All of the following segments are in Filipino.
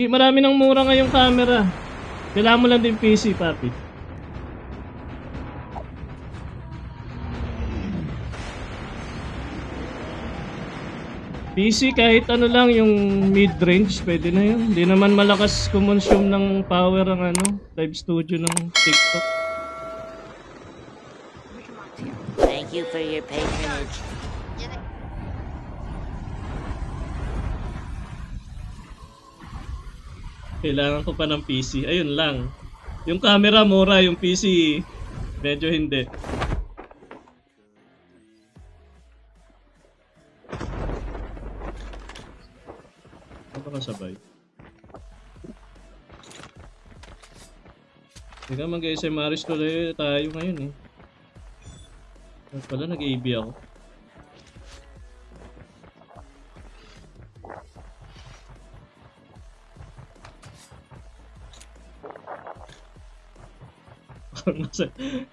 Marami ng mura ngayong camera. Kailangan mo lang din PC, papi. PC kahit ano lang yung mid-range, pwede na yun. Hindi naman malakas kumonsume ng power ang ano, live studio ng TikTok. Thank you for your patronage. Kailangan ko pa ng PC. Ayun lang. Yung camera mura, yung PC medyo hindi. Ano ba kasabay? Hindi ka mag-SMRs tuloy tayo ngayon eh. Ay, pala nag-AB ako.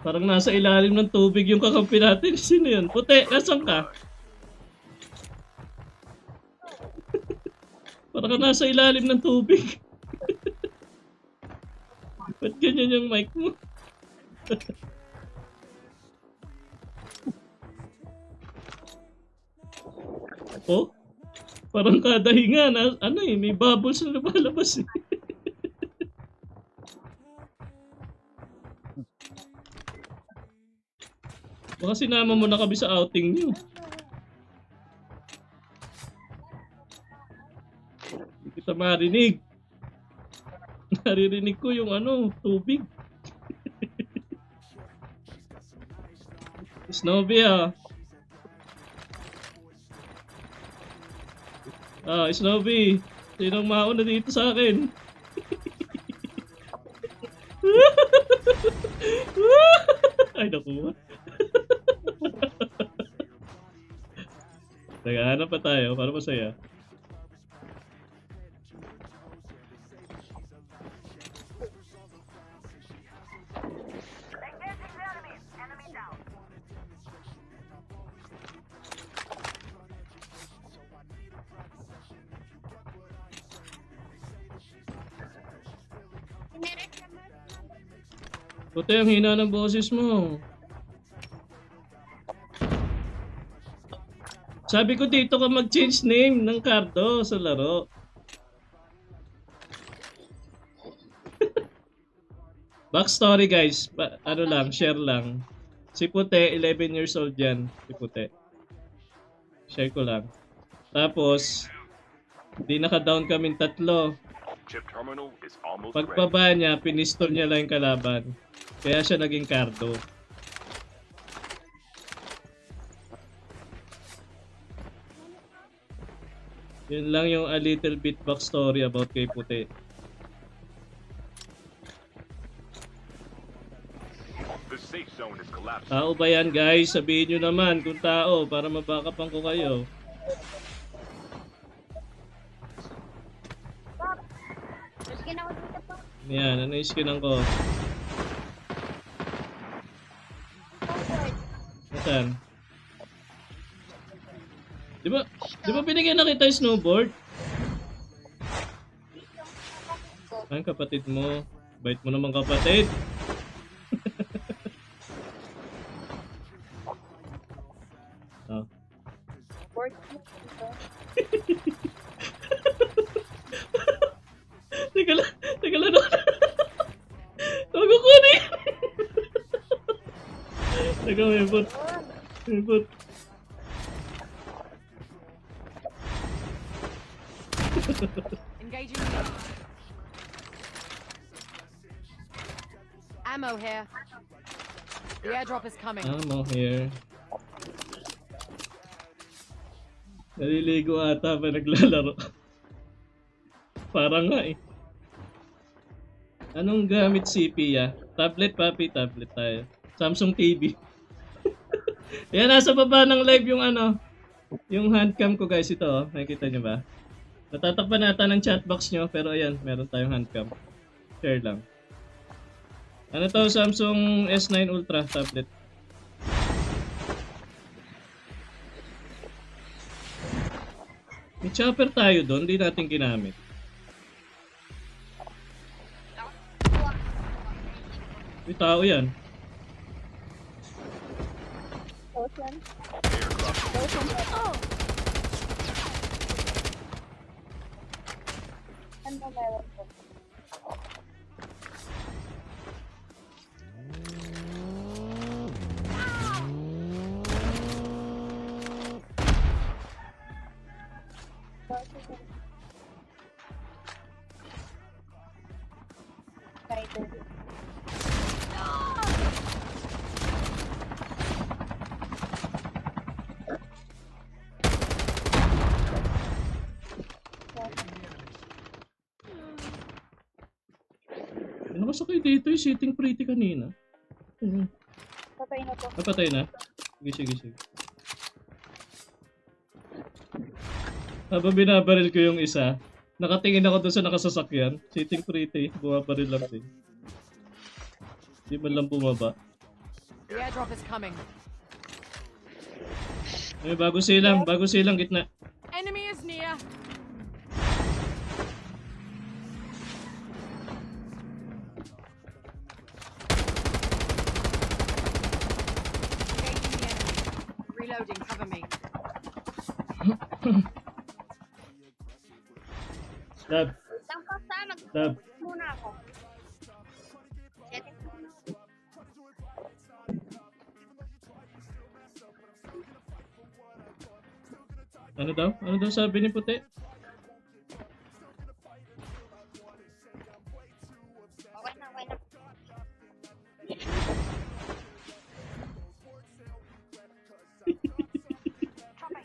Parang nasa ilalim ng tubig yung kakampi natin. Sino yun? Puti, nasan ka? Parang ka nasa ilalim ng tubig. Ba't ganyan yung mic mo? Oh? Parang kada hinga na, ano eh, may bubbles na lumalabas eh. Baka sinama mo na kami sa outing nyo. Hindi kita marinig. Naririnig ko yung ano, tubig. Snowbie ah. Ah, Snowbie. Sinong mauna dito sa akin? Ay, nakuha. Naghahanap pa tayo para masaya. Puti, ang hina ng boses mo. Sabi ko dito ka mag-change name ng Cardo sa laro. Backstory guys, ano lang, share lang. Si Puti, 11 years old yan. Si Puti. Share ko lang. Tapos, di naka-down kaming tatlo. Pagbaba niya, pinistol niya lang yung kalaban. Kaya siya naging Cardo. Yun lang yung a little bit backstory about kay Puti. Tao ba yan guys? Sabihin nyo naman kung tao para mabakapan ko kayo. Yan, ano yung skinan ko? Saan? Di ba binigyan na kita yung snowboard? Ang kapatid mo. Bait mo naman kapatid. Oh. Teka lang. Huwag ko kunin. Teka, may put. Engaging. Ammo here. The airdrop is coming. Ammo here. Naliligo ata pa naglalaro. Parang nga eh. Anong gamit CP ya? Tablet papi, tablet tayo. Samsung TV. Yan, nasa baba ng live yung ano, yung handcam ko guys, ito oh. Nakikita nyo ba? Natatakpan nata ng chatbox nyo, pero ayan, meron tayong handcam. Share lang. Ano to? Samsung S9 Ultra tablet. May chopper tayo doon, di natin ginamit. May tao yan. Ocean. Airdrop. Ocean. Oh, Ano meron po? Fighter. Ano masakay dito yung sitting pretty kanina? Ano? Patay na po. Napatay na? Sige, sige, sige. Habang binabaril ko yung isa, nakatingin ako dun sa nakasasakyan. Sitting pretty, bumabaril lang din. Di man lang bumaba. the airdrop is coming. Ay, bago silang gitna. Enemy is near. Engaging the enemy. Reloading, cover me. Dab, Lang po sa dab. muna ako. Check it muna. Ano daw? Ano daw sabi ni Puti? Okay na, okay na.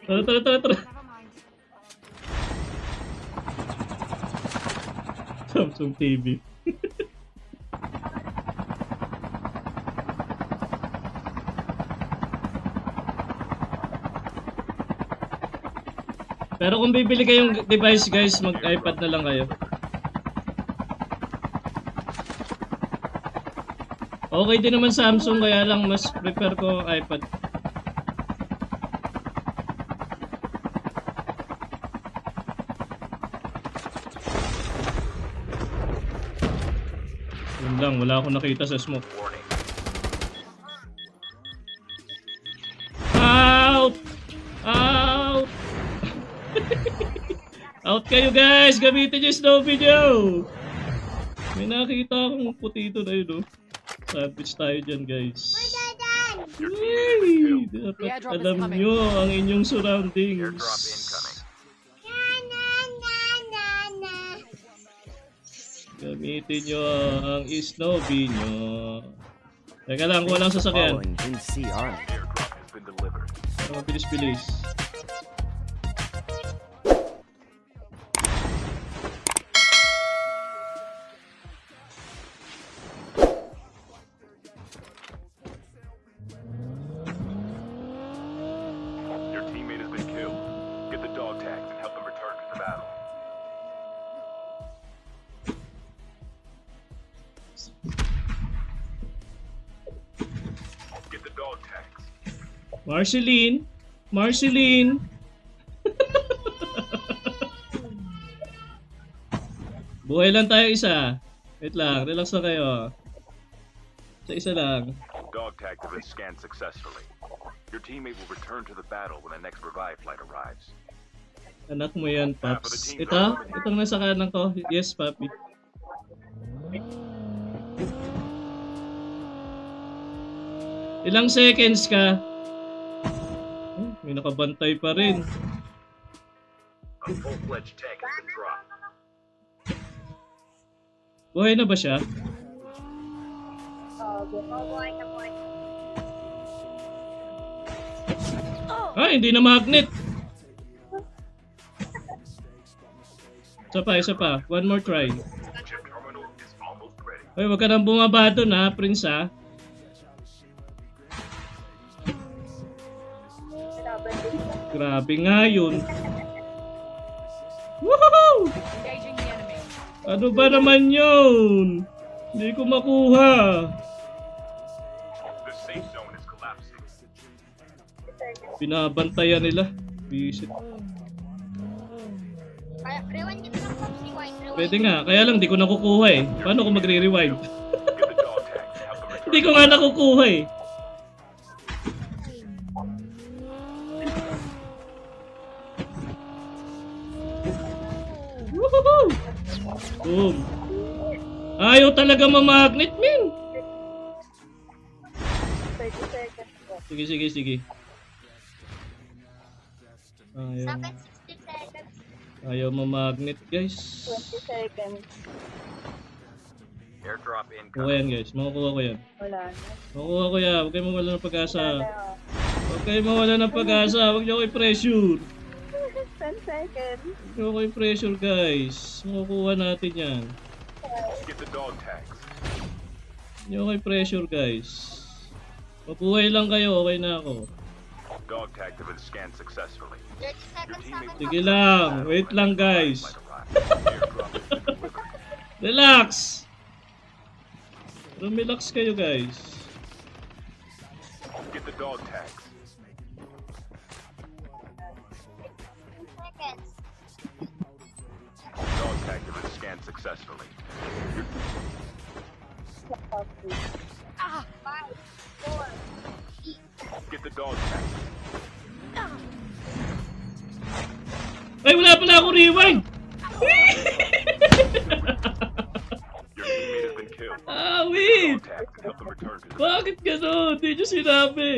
Tara. Never mind. Samsung TV. Pero kung bibili kayong device guys, mag-iPad na lang kayo. Okay din naman Samsung, kaya lang mas prefer ko iPad. Yun lang, wala akong nakita sa smoke. Warning. Out! Out! Out kayo guys! Gamitin yung snow video! May nakita akong putito na yun, oh. Savage tayo dyan, guys. Yay! Dapat alam nyo ang inyong surroundings. Airdrop incoming. Gamitin nyo ang snowbie nyo. Teka lang, kuha lang sasakyan. Following NC Army. Airdrop has been delivered. Mabilis-bilis. Your teammate has been killed. Get the dog tags and help them return to the battle. Get the dog tags. Marceline! Marceline! Buhay lang tayo isa. Wait lang, relax na kayo. Isa lang. Dog tags have been scanned successfully. Your teammate will return to the battle when the next revive flight arrives. Anak mo yan, Paps. Ito? Itong nasa kanan ko. Yes, Papi. Ilang seconds ka? May nakabantay pa rin. A full-fledged tank has been dropped. Buhay na ba siya? Buhay na buhay. Ah, hindi na magnet. Isa pa. One more try. Chip terminal is almost ready. Hoy, wag ka nang bumaba doon ha, Prince ha. Grabe nga yun. Woohoo! Engaging the enemy. Ano ba naman yun? Hindi ko makuha. The safe zone is collapsing. Binabantayan nila. Visit. Kaya, rewind nyo na lang po. Rewind. Pwede nga, kaya lang di ko nakukuha eh. Paano ko magre-rewind? Get the dog tags and help them Hindi ko nga nakukuha eh. Woohoo! Boom. Ayaw talaga mamagnet, min. 30 seconds po. Sige, sige, sige. Sa Ayaw, akin, 60 seconds. ayaw mamagnet, guys. 20 seconds. Airdrop Kuha incoming. yan, guys. Makukuha ko yan. Wala na. Makukuha ko yan. Huwag kayong mawala ng pag-asa. Wala. Huwag kayong mawala ng pag-asa. Huwag niyo ko i-pressure. 10 seconds. Huwag niyo ko i-pressure, guys. Makukuha natin yan. Get the dog tags. Huwag niyo ko i-pressure, guys. Mabuhay lang kayo. Okay na ako. Dog tags have been scanned successfly. 30 Your seconds sa teammate akin. Sige lang. Wait lang, guys. might arrive. Airdrop has been delivered. Relax! Relax kayo, guys. Get the dog tags. 10 seconds. Dog tags have been scanned successfully. Ah! 5, 4, Get the dog tags. Ay, wala pala ako rewind! Your teammate has been killed. Ah, wait! Dog tags can help them return to the Bakit gano'n? Hindi nyo sinabi.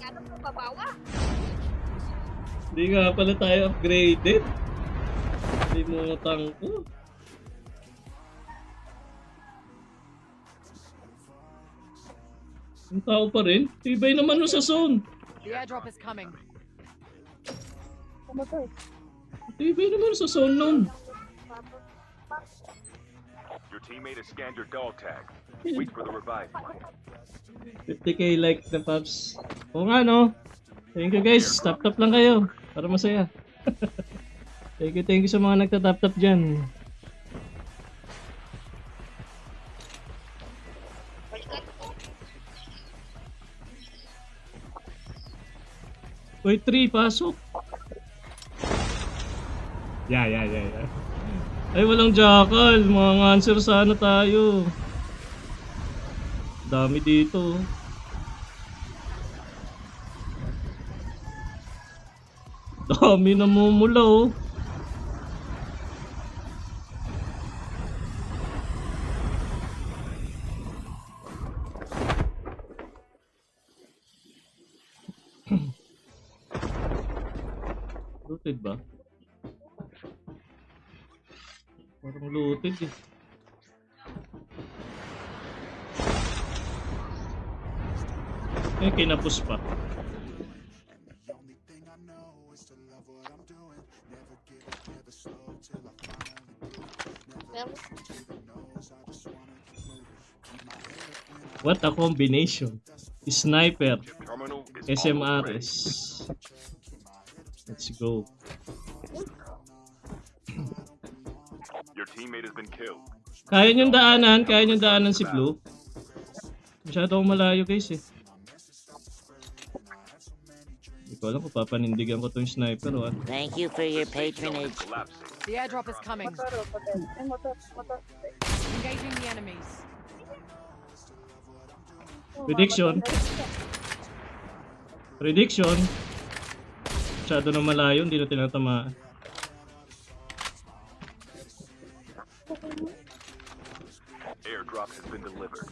ano po babawa? Hindi nga pala tayo upgraded. Limutan ko. Ang tao pa rin. Tibay naman nun sa zone. The airdrop is coming. Kumotor. Tibay naman sa zone nun. Your teammate has scanned your dog tag. Wait for the revive. 50k like na Pops. Oo nga no. Thank you guys. Tap-tap lang kayo. Para masaya. Thank you sa mga nagtatap-tap dyan. Uy, 3, pasok. Yeah. Ay, walang jackal. Mga answer sana tayo. Dami dito. Dami namumula oh. Looted ba? Parang looted eh. Eh, kinapos pa. What a combination. Sniper, Terminal is almost ready. SMRS. Let's go. Your teammate has been killed. Kaya niyong daanan si Blue. Masyado akong malayo guys eh. Hindi ko alam kung papanindigan ko tong sniper o ano. Thank you for your Safe zone is patronage. collapsing. The airdrop is coming. Motor, motor. Ay, motor. Engaging the enemies. Prediction. Prediction. Masyado na malayo, hindi na tinatamaan. Airdrop has been delivered.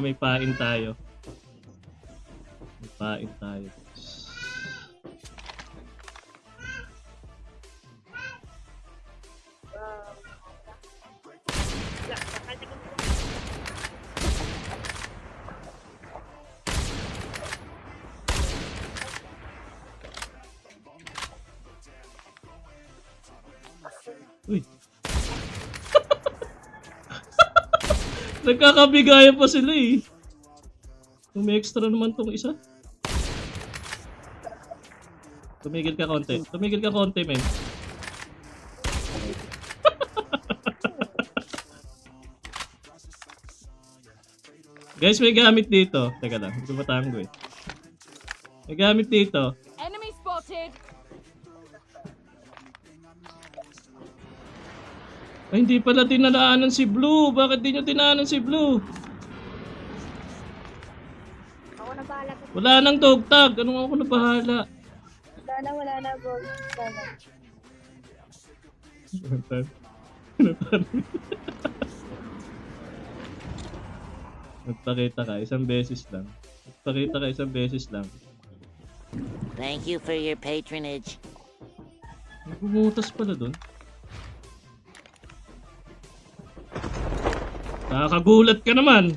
May pain tayo. May pain tayo. Uy. Nagkakabigayan pa sila eh. May extra naman tong isa. Tumigil ka konti. Tumigil ka konti, men. Guys, may gamit dito. Teka lang, hindi ko matango eh. May gamit dito. Enemy spotted. Ay, hindi pala dinadaanan si Blue. Bakit di nyo dinaanan si Blue? Ako na bahala. Wala nang dog tag. Anong ako na bahala? Wala na, bro. Wala. Magpakita ka, isang beses lang. Magpakita ka, isang beses lang. Thank you for your patronage. May bumutas pala dun. Nakakagulat ka naman.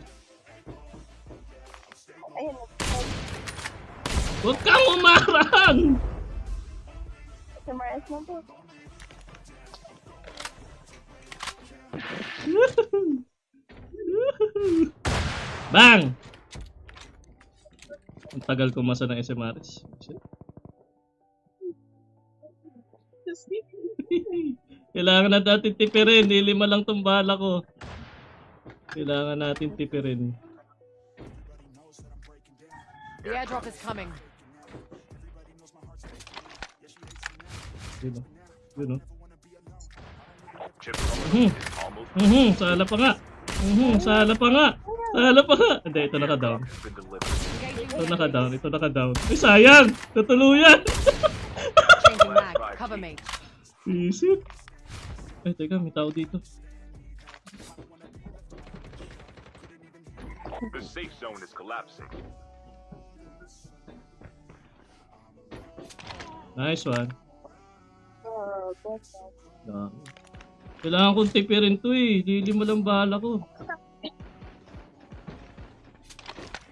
Ayun. Huwag kang umarang! Sumaras mo po. Bang! Ang tagal ko masa ng SMRs. Kailangan na natin tipirin. Lilima lang tong bala ko. Kailangan natin tipirin. The airdrop is coming. Yun o. Yun o. Chip terminal is almost Sala pa nga. Sala pa nga. Sala pa nga. Hindi, ito naka-down. has been delivered. Ito naka-down. Ito naka-down. Ay, sayang! Tutuluyan! Changing mag. Cover me. Isip. Ay, teka. May tao dito. The safe zone is collapsing. Nice one. Oh, boss. Dami. Kailangan kong tipirin to eh. Lilima lang bala ko.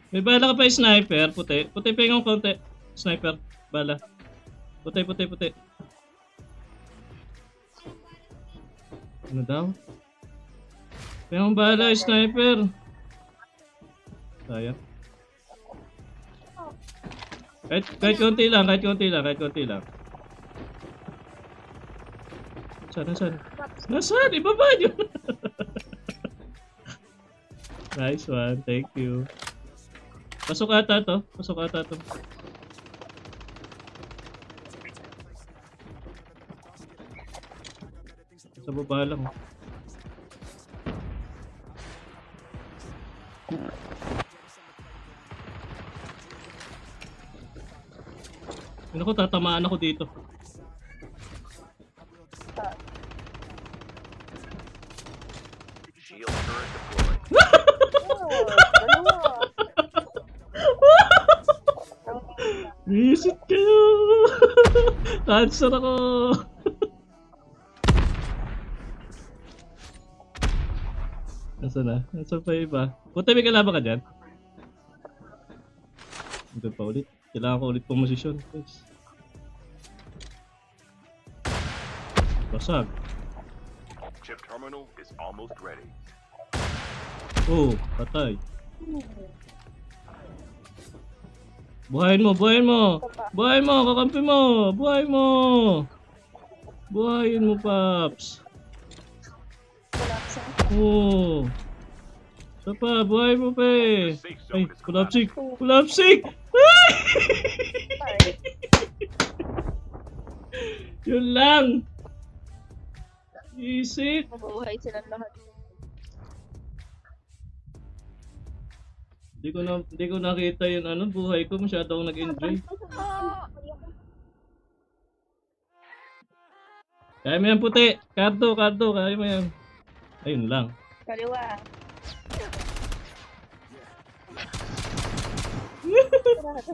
May bala ka pa yung sniper. Puti. Puti pa yung konti. Sniper. Bala. Puti, puti, puti. Ano daw? Yung bala yung sniper. Sayang. Kahit konti lang, kahit konti lang, kahit konti lang. Nasaan? Nasaan? Ibaba nyo! Nice one, thank you. Pasok ata to. Pasok ata to. Sa baba lang. Ano ko, tatamaan ako dito. Shield turret deployed. Visit kayo! Cancer ako! Nasaan na? Nasaan pa yung iba? Puti, may kalaban ka dyan? Ito pa ulit. Kailangan ko ulit pumosisyon. Guys. Basag. Chip terminal is almost ready. Oh, patay. Buhayin mo, buhayin mo! Buhayin mo, kakampi mo! Buhayin mo! Buhayin mo, Paps! Oh! Isa pa, buhayin mo pa eh! Ay, collapsing! Collapsing! Ay! Yun lang! Isip! Mabuhay silang lahat. Hindi ko nakita yun ano, buhay ko masyado akong nag-enjoy. Kaya mo yan puti! Kardo, kaya mo yan. Ayun lang. Kaliwa.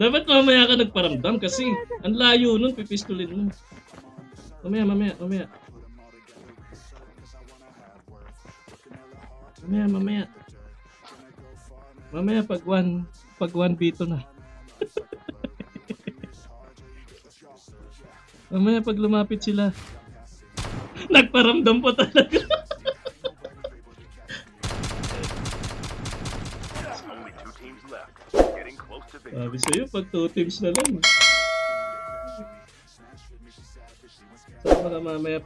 Dapat mamaya ka nagparamdam kasi ang layo nun, pipistulin mo. Mamaya. Mamaya pag 1v2 na. Mamaya pag lumapit sila. Nagparamdam pa talaga. Only 2 teams left. Getting close to victory. Sabi sa'yo, pag 2 teams na lang. Saan baka mamaya